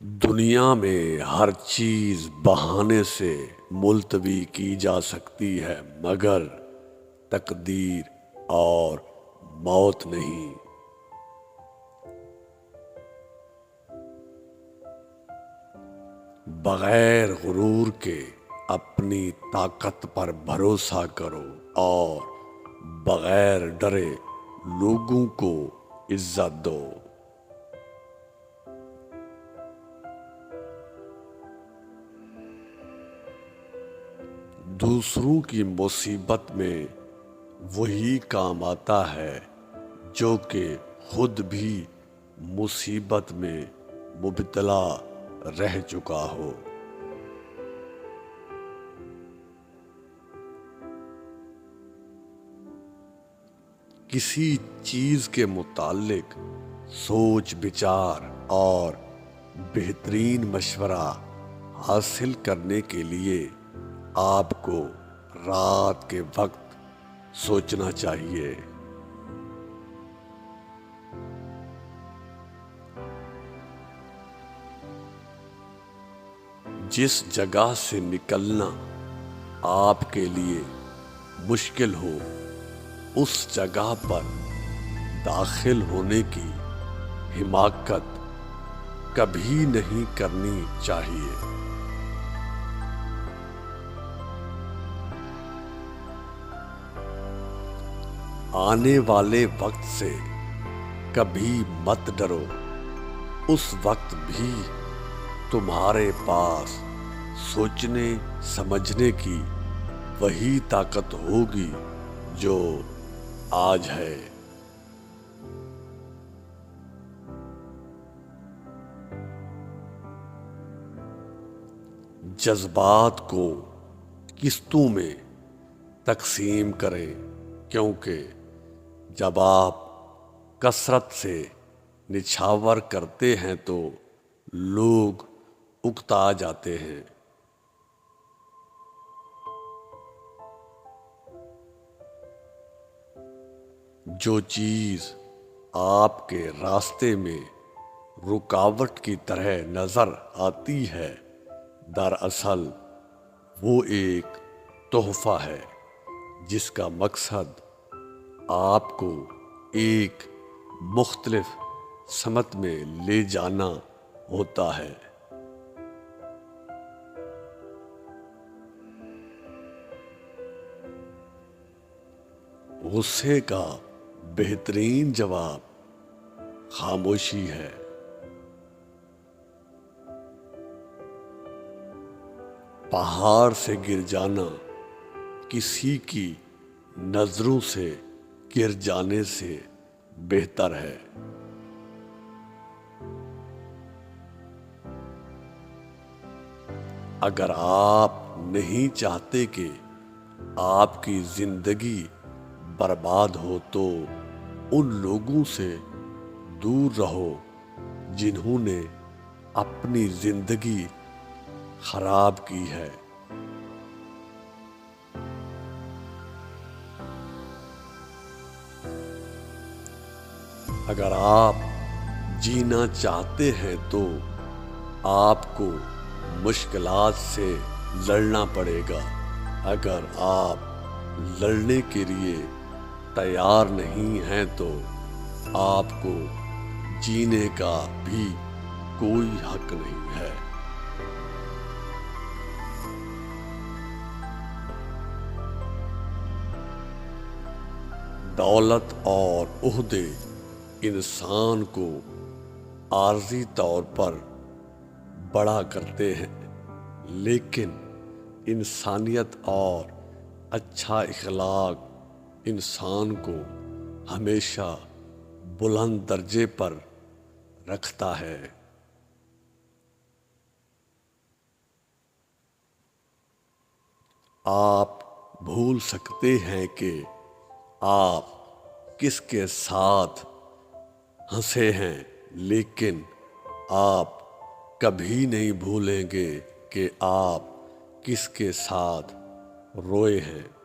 دنیا میں ہر چیز بہانے سے ملتوی کی جا سکتی ہے مگر تقدیر اور موت نہیں۔ بغیر غرور کے اپنی طاقت پر بھروسہ کرو اور بغیر ڈرے لوگوں کو عزت دو۔ دوسروں کی مصیبت میں وہی کام آتا ہے جو کہ خود بھی مصیبت میں مبتلا رہ چکا ہو۔ کسی چیز کے متعلق سوچ بچار اور بہترین مشورہ حاصل کرنے کے لیے آپ کو رات کے وقت سوچنا چاہیے۔ جس جگہ سے نکلنا آپ کے لیے مشکل ہو اس جگہ پر داخل ہونے کی حماقت کبھی نہیں کرنی چاہیے۔ آنے والے وقت سے کبھی مت ڈرو، اس وقت بھی تمہارے پاس سوچنے سمجھنے کی وہی طاقت ہوگی جو آج ہے۔ جذبات کو قسطوں میں تقسیم کریں، کیونکہ جب آپ کثرت سے نچھاور کرتے ہیں تو لوگ اکتا جاتے ہیں۔ جو چیز آپ کے راستے میں رکاوٹ کی طرح نظر آتی ہے دراصل وہ ایک تحفہ ہے جس کا مقصد آپ کو ایک مختلف سمت میں لے جانا ہوتا ہے۔ غصے کا بہترین جواب خاموشی ہے۔ پہاڑ سے گر جانا کسی کی نظروں سے گر جانے سے بہتر ہے۔ اگر آپ نہیں چاہتے کہ آپ کی زندگی برباد ہو تو ان لوگوں سے دور رہو جنہوں نے اپنی زندگی خراب کی ہے۔ اگر آپ جینا چاہتے ہیں تو آپ کو مشکلات سے لڑنا پڑے گا۔ اگر آپ لڑنے کے لیے تیار نہیں ہیں تو آپ کو جینے کا بھی کوئی حق نہیں ہے۔ دولت اور عہدے انسان کو عارضی طور پر بڑا کرتے ہیں، لیکن انسانیت اور اچھا اخلاق انسان کو ہمیشہ بلند درجے پر رکھتا ہے۔ آپ بھول سکتے ہیں کہ آپ کس کے ساتھ ہنسے ہیں، لیکن آپ کبھی نہیں بھولیں گے کہ آپ کس کے ساتھ روئے ہیں۔